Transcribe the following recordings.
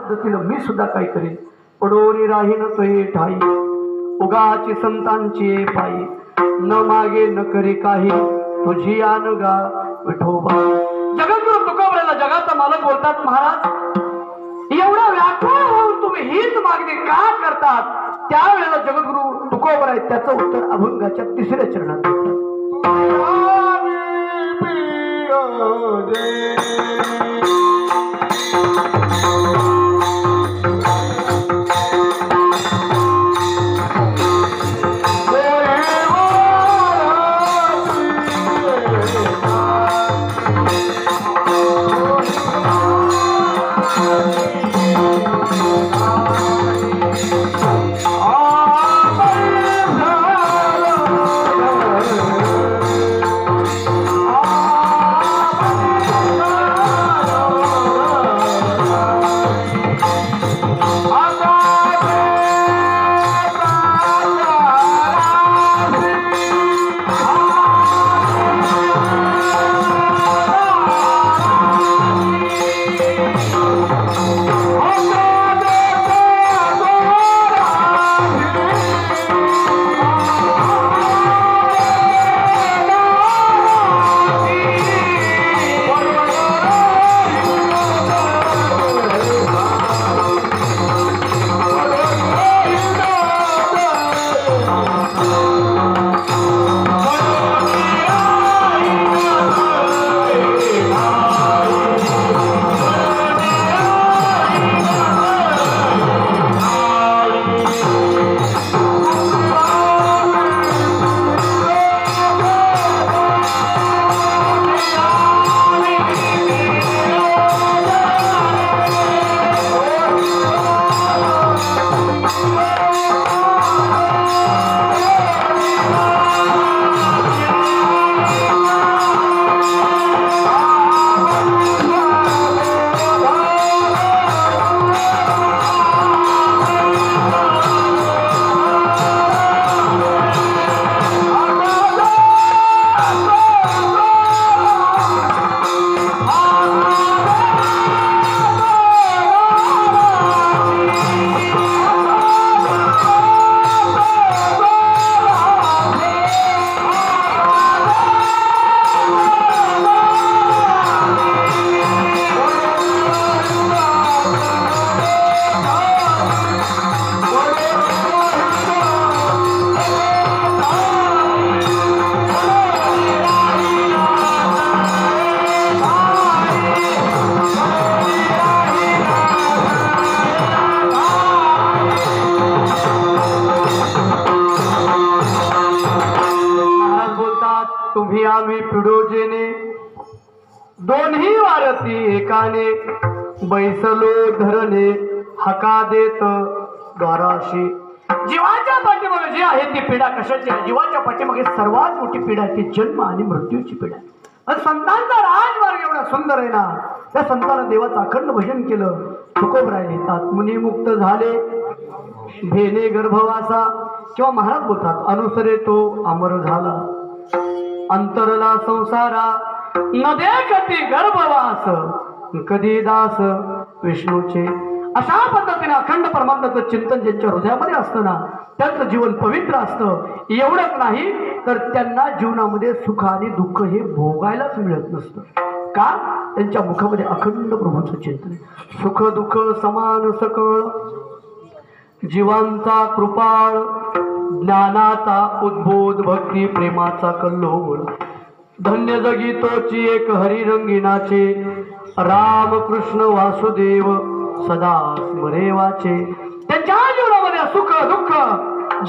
पद्धतीनं मी सुद्धा काय करेन. पडोरी राहीन तोही ठाई उगाची संतांची पायी न मागे न करे काही तुझी अनुगा विठोबा. जगद्गुरु तुकोबराला जगाचा मालक बोलतात. महाराज एवढा व्याकुळ होऊन तुम्ही हीच मागणी का करतात. त्यावेळेला जगद्गुरु तुकोबर आहे त्याचं उत्तर अभंगाच्या 3ऱ्या चरणात देतात. तुम्ही आम्ही पिडोजेने दोन्ही वारती एकाने बैसलो धरणे हका देत द्वाराशी. जीवाच्या पाठीमागे जी आहे ती पीडा कशाची आहे. जीवाच्या पाठीमागे सर्वात मोठी पीडा ती जन्म आणि मृत्यूची पीडा. आणि संतांचा राजमार्ग एवढा सुंदर आहे ना. त्या संतांना देवाचं अखंड भजन केलं. तुकोबराय लिहितात मुनिमुक्त झाले भेने गर्भवासा. किंवा महाराज बोलतात अनुसरे तो अमर झाला अंतरला संसारा न देखती गर्भवास कधी दास विष्णूचे. अशा पद्धतीने अखंड परमात्म्याचं चिंतन ज्यांच्या हृदयामध्ये असतं ना त्यांचं जीवन पवित्र असतं. एवढंच नाही तर त्यांना जीवनामध्ये सुख आणि दुःख हे भोगायलाच मिळत नसतं. का त्यांच्या मुखामध्ये अखंड प्रभूचं चिंतन आहे. सुख दुःख समान सकळ जीवांचा कृपाळ ज्ञानाचा उद्बोध भक्ती प्रेमाचा कल्लोळ. धन्य जगी तोची एक हरिरंगिनाचे राम कृष्ण वासुदेव सदा स्मरे वाचे. त्यांच्या जीवनामध्ये सुख दुःख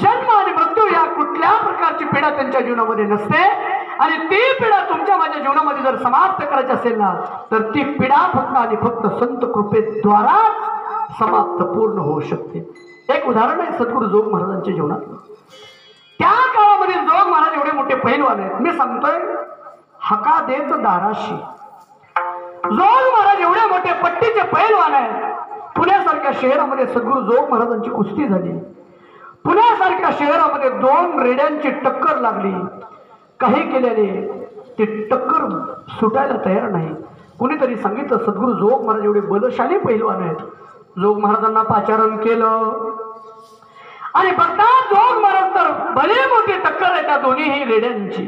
जन्म आणि मृत्यू या कुठल्या प्रकारची पीडा त्यांच्या जीवनामध्ये नसते. आणि ती पीडा तुमच्या माझ्या जीवनामध्ये जर समाप्त करायची असेल ना तर ती पीडा फक्त आणि फक्त संत कृपेद्वारा समाप्त पूर्ण होऊ शकते. एक उदाहरण आहे सद्गुरु जोग महाराजांच्या जीवनातलं. त्या काळामध्ये जोग महाराज एवढे मोठे पैलवान आहेत. मी सांगतोय हका देत दाराशी. जोग महाराज एवढे मोठे पट्टीचे पैलवान आहेत. पुण्यासारख्या शहरामध्ये सद्गुरु जोग महाराजांची कुस्ती झाली. पुण्यासारख्या शहरामध्ये 2 रेड्यांची टक्कर लागली. काही केल्याने ती टक्कर सुटायला तयार नाही. कुणीतरी सांगितलं सद्गुरु जोग महाराज एवढे बलशाली पैलवान आहेत. जोग महाराजांना पाचारण केलं आणि बघता जोग महाराज तर भले मोठी टक्कर आहे त्या दोन्हीही रेड्यांची.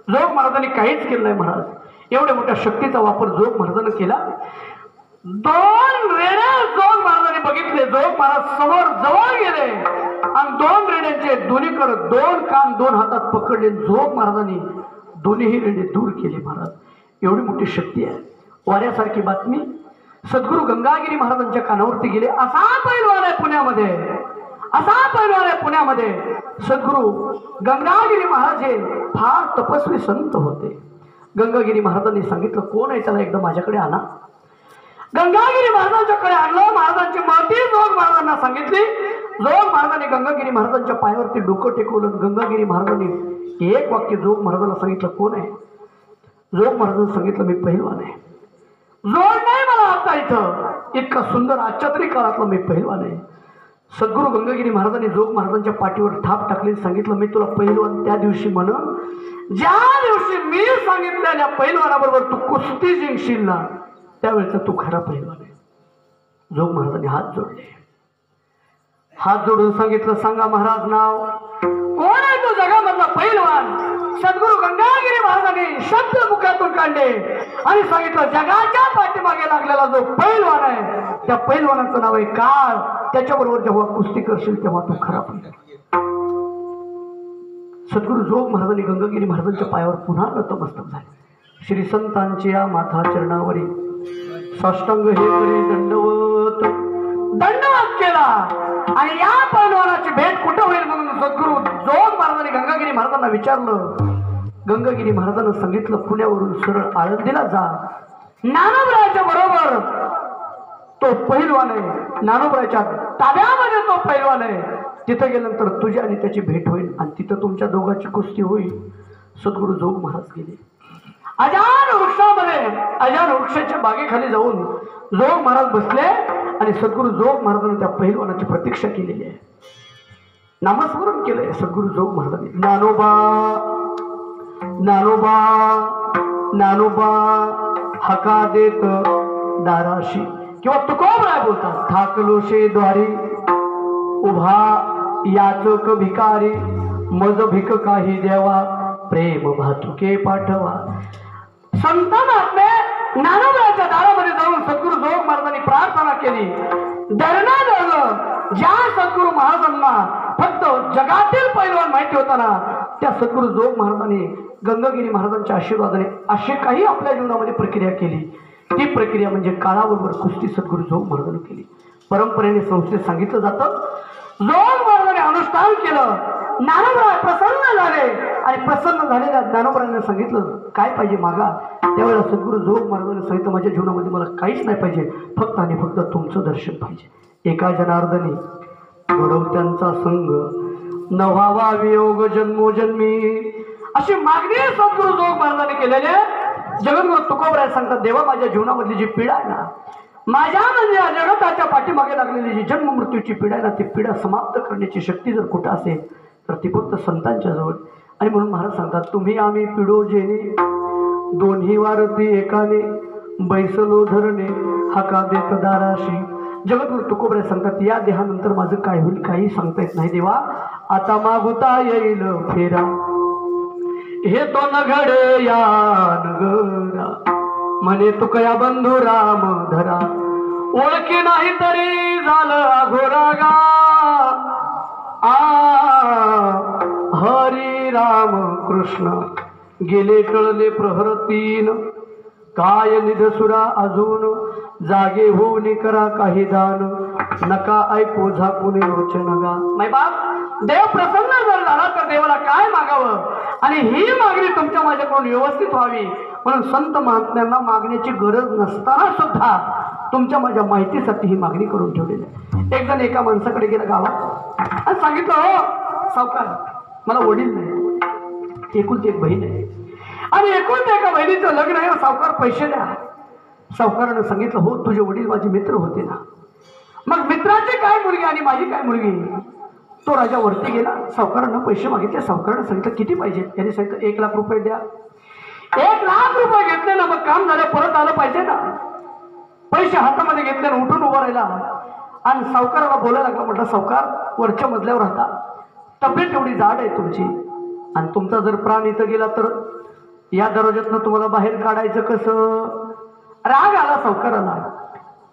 जोग महाराजांनी काहीच केलं नाही. महाराज एवढ्या मोठ्या शक्तीचा वापर जोग महाराजांनी केला. 2 रेड्या जोग महाराजांनी बघितले. जोग महाराज समोर जवळ गेले आणि 2 रेड्यांचे दोन्हीकडे 2 कान 2 हातात पकडले. जोग महाराजांनी दोन्हीही रेडे दूर केले. महाराज एवढी मोठी शक्ती आहे. वाऱ्यासारखी बातमी सद्गुरू गंगागिरी महाराजांच्या कानावरती गेले. असा पैलवान आहे पुण्यामध्ये, असा पैलवान आहे पुण्यामध्ये. सद्गुरू गंगागिरी महाराज हे फार तपस्वी संत होते. गंगागिरी महाराजांनी सांगितलं कोण आहे त्याला एकदा माझ्याकडे आणा. गंगागिरी महाराजांच्याकडे आणलं. महाराजांची महती जोग महाराजांना सांगितली. जोग महाराजांनी गंगागिरी महाराजांच्या पायावरती डोकं टेकवलं. गंगागिरी महाराजांनी एक वाक्य जोग महाराजांना सांगितलं कोण आहे. जोग महाराजांनी सांगितलं मी पहिलवान आहे. जोड नाही मला आता इथं. इतका सुंदर आजच्या तरी काळातला मी पहिलवान आहे. सद्गुरू गंगागिरी महाराजांनी जोग महाराजांच्या पाठीवर थाप टाकली. सांगितलं मी तुला पहिलवान त्या दिवशी म्हणून ज्या दिवशी मी सांगितलेल्या पहिलवानाबरोबर तू कुस्ती जिंकशील ना त्यावेळेचा तू खरा पहिलवान आहे. जोग महाराजांनी हात जोडले. हात जोडून सांगितलं सांगा महाराज नाव कोण आहे तो जगामधला पहिलवान. सद्गुरू गंगागिरी महाराजांनी शब्द मुखातून काढले आणि सांगितलं जगाच्या पाठीमागे लागलेला जो पैलवान आहे त्या पैलवानाचं नाव आहे काळ. त्याच्याबरोबर जेव्हा कुस्ती करशील तेव्हा तू खरा पैलवान. सद्गुरू जोग महाराजांनी गंगागिरी महाराजांच्या पायावर पुन्हा नतमस्तक झाले. श्री संतांच्या माथा चरणावरी साष्टांग हे करी दंडवत दंडवत केला आणि या पैलवानाची भेट कुठं होईल म्हणून सद्गुरू जोग महाराजांनी गंगागिरी महाराजांना विचारलं. गंगागिरी महाराजांना सांगितलं पुण्यावरून सरळ आळंदीला जा. ज्ञानोबराच्या बरोबर तो पैलवान आहे. ज्ञानोबराच्या ताब्यामध्ये तो पैलवान आहे. तिथं गेल्यानंतर तुझी आणि त्याची भेट होईल आणि तिथं तुमच्या दोघांची कुस्ती होईल. सद्गुरू जोग महाराज गेले. अजान वृक्षामध्ये अजान वृक्षाच्या बागेखाली जाऊन जोग महाराज बसले आणि सद्गुरू जोग महाराजांनी त्या पहिलवानाची प्रतीक्षा केलेली आहे. नामस्मरण केलंय सद्गुरू जोग महाराजांनी. ज्ञानोबा ज्ञानोबा ज्ञानोबा हका देत दाराशी किंवा तुकोबराय बोलतात. थाकलोशे द्वारी उभा याचक भिकारी मज भिक काही देवा प्रेम भातुके पाठवा. संत महात्मे ज्ञानोबराच्या दारामध्ये जाऊन सद्गुरू जोग महाराजांनी प्रार्थना केली. धरणा धरलं. ज्या सद्गुरू महाराजांना फक्त जगातील पैलवान माहिती होता ना त्या सद्गुरू जोग महाराजांनी गंगागिरी महाराजांच्या आशीर्वादाने अशी काही आपल्या जीवनामध्ये प्रक्रिया केली. ती प्रक्रिया म्हणजे काळाबरोबर कुस्ती सद्गुरू जोग महाराजांनी केली. परंपरेने संस्थेत सांगितलं जातं जोग महाराजांनी अनुष्ठान केलं. ज्ञानोबराय प्रसन्न झाले आणि प्रसन्न झालेल्या ज्ञानोबरायांना सांगितलं काय पाहिजे मागा. त्यावेळेला सद्गुरू जोग महाराजांनी सांगितलं माझ्या जीवनामध्ये मला काहीच नाही पाहिजे फक्त आणि फक्त तुमचं दर्शन पाहिजे. एका जनार्दनी घडवत्यांचा संघ न व्हावा वियोग जन्मोजन्मी अशी मागणी सद्गुरू जोग महाराजांनी केलेली आहे. जगद्गुरू तुकोबराय सांगतात देवा माझ्या जीवनामधली जी पीडा आहे ना माझ्या म्हणजे जगताच्या पाठीमागे लागलेली जी जन्म मृत्यूची पीडा आहे ना ती पीडा समाप्त करण्याची शक्ती जर कुठं असेल तर ती फक्त संतांच्या जवळ. आणि म्हणून महाराज सांगतात तुम्ही आम्ही पिडो जेणे दोन्ही वारती एकाने बैसलो धरणे हका देत दाराशी. जगद्गुरू तुकोबराय सांगतात या देहानंतर माझं काय होईल काही सांगता येत नाही देवा. आता मागुता येईल फेरा हे तो न घडे या नगरा म्हणे तुकया बंधू राम धरा ओळखी नाही तरी झालं अघोरागा. हरी राम कृष्ण गेले टळले प्रहर 3 काय निधसुरा अजून जागे होऊन करा काही दान नका ऐकू झाकून रोचनगा. माय बाप देव प्रसन्न जर झाला तर देवाला काय मागावं आणि ही मागणी तुमच्या माझ्याकडून व्यवस्थित व्हावी म्हणून संत महात्म्यांना मागण्याची गरज नसताना सुद्धा तुमच्या माझ्या माहितीसाठी ही मागणी करून ठेवलेली आहे. एक जण एका माणसाकडे गेला गावात आणि सांगितलं हो सावकार मला वडील नाही एकुलती एक बहीण आहे आणि एकुलत्या एका बहिणीचं लग्न आहे सावकार पैसे द्या. सावकारानं सांगितलं हो तुझे वडील माझे मित्र होते ना मग मित्राची काय मुलगी आणि माझी काय मुलगी. तो राजा वरती गेला सावकारानं पैसे मागितले. सावकारानं सांगितलं किती पाहिजे. त्यांनी सांगितलं 1 लाख रुपये द्या. 1 लाख रुपये घेतले ना मग काम झालं परत आलं पाहिजे ना. पैसे हातामध्ये घेतले ना उठून उभा राहिला आणि सावकाराला बोलायला लागला. म्हटलं सावकार, वरच्या मजल्यावर राहता, तब्येत एवढी जाड आहे तुमची, आणि तुमचा जर प्राण इथं गेला तर या दरवाज्यातनं तुम्हाला बाहेर काढायचं कसं? राग आला सावकाराला.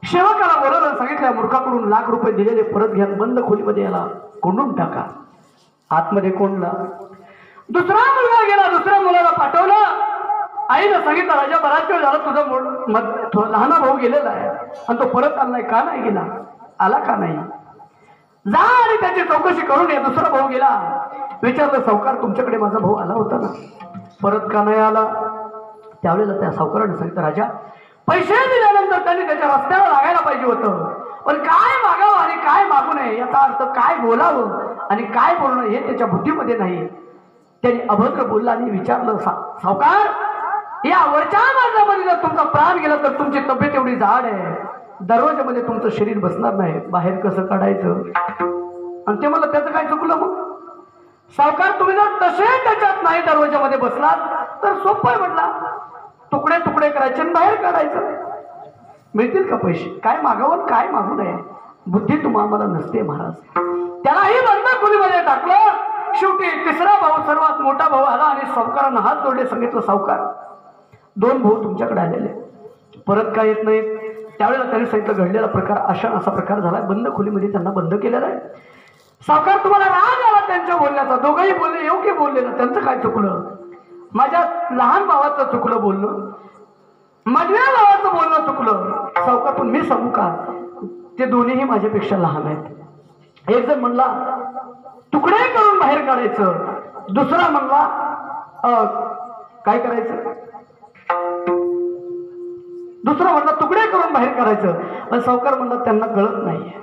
सेवकाला बोलायला सांगितलं, मूर्खाकडून लाख रुपये दिलेले परत घ्या, बंद खोलीमध्ये याला कोंडून टाका. आतमध्ये कोंडला. दुसरा मुलगा गेला, दुसऱ्या मुलाला पाठवलं. आईला सांगितलं, राजा बराच वेळ झाला तुझा लहान भाऊ गेलेला आहे आणि तो परत आला नाही. का नाही गेला? आला का नाही? जा आणि त्याची चौकशी करून ये. दुसरा भाऊ गेला. विचारलं, सावकार तुमच्याकडे माझा भाऊ आला होता ना, परत का नाही आला? त्यावेळेला त्या सावकाराने सांगितलं, राजा पैसे दिल्यानंतर त्यांनी त्याच्या रस्त्याला लागायला पाहिजे होतं, पण काय मागावं आणि काय मागू नये याचा अर्थ काय बोलावं आणि काय बोलणं हे त्याच्या बुद्धीमध्ये नाही. त्यांनी अभद्र बोलला आणि विचारलं, सावकार या वरच्या मार्गामध्ये जर तुमचा प्राण गेला तर तुमची तब्येत एवढी जाड आहे, दरवाजामध्ये तुमचं शरीर बसणार नाही, बाहेर कसं काढायचं? आणि ते मला त्याचं काय चुकलं? मग सावकार तुम्ही जर तसे त्याच्यात नाही दरवाजामध्ये बसलात तर सोपं आहे म्हटला, तुकडे तुकडे करायचे आणि बाहेर काढायचं. मिळतील का पैसे? काय मागावं काय मागू नये बुद्धी तुम्हाला नसते महाराज. त्यालाही बंद खोलीमध्ये टाकलं. शेवटी तिसरा भाऊ सर्वात मोठा भाऊ आला आणि सावकारांना हात जोडले. सांगितलं, सावकार दोन भाऊ तुमच्याकडे आलेले परत काय येत नाहीत. त्यावेळेला त्यांनी सांगितलं, घडलेला प्रकार असा प्रकार झाला, बंद खोलीमध्ये त्यांना बंद केलेला आहे. सावकार तुम्हाला राग आला त्यांच्या बोलण्याचा. दोघंही बोलले, योग्य बोलले ना. त्यांचं काय चुकलं? माझ्या लहान भावाचं चुकलं बोलणं, मधल्या भावाचं बोलणं चुकलं. सावकार पण मी सांगू का, ते दोन्हीही माझ्यापेक्षा लहान आहेत. एक जण म्हणला तुकडे करून बाहेर काढायचं, दुसरा म्हणला काय करायचं? दुसरा म्हणला तुकडे करून बाहेर काढायचं. पण सावकार म्हणला त्यांना कळत नाहीये.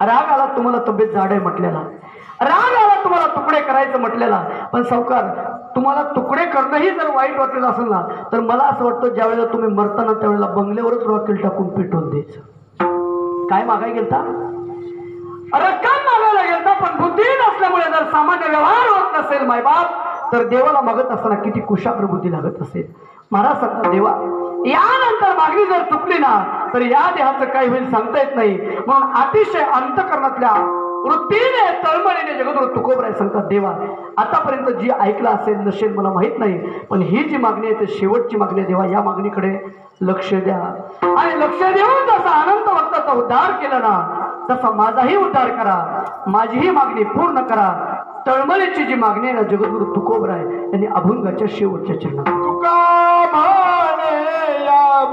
राग आला तुम्हाला तब्येत जाड आहे म्हटलेला, राग आला तुम्हाला तुकडे करायचं म्हटलेला. पण सावकार तुम्हाला तुकडे करणंही जर वाईट वाटलेलं असेल ना, तर मला असं वाटतं ज्यावेळेला तुम्ही मरताना त्यावेळेला बंगल्यावरच रॉकेल टाकून पेटवून द्यायचं. काय मागाय गेलता? रक्कम मागायला गेलता, पण बुद्धी नसल्यामुळे जर सामान्य व्यवहार होत नसेल मायबाप, तर देवाला मागत असताना किती कुशाग्र बुद्धी लागत असेल. महाराज सांगतात, देवा यानंतर मागणी जर चुकली ना तर या देहाचं काही होईल सांगता येत नाही. म्हणून अतिशय अंतकरणातल्या वृत्तीने तळमळीने जगद्गुरु तुकोबराय सांगतात, देवा आतापर्यंत जी ऐकलं असेल नसेल मला माहित नाही, पण ही जी मागणी आहे ती शेवटची मागणी आहे. देवा या मागणीकडे लक्ष द्या आणि लक्ष देऊन जसा अनंत भक्ताचा उद्धार केला ना तसा माझाही उद्धार करा, माझीही मागणी पूर्ण करा. तळमळीची जी मागणी आहे ना जगद्गुरु तुकोबराय यांनी अभंगाच्या शेवटच्या चरणात तुका म्हणे या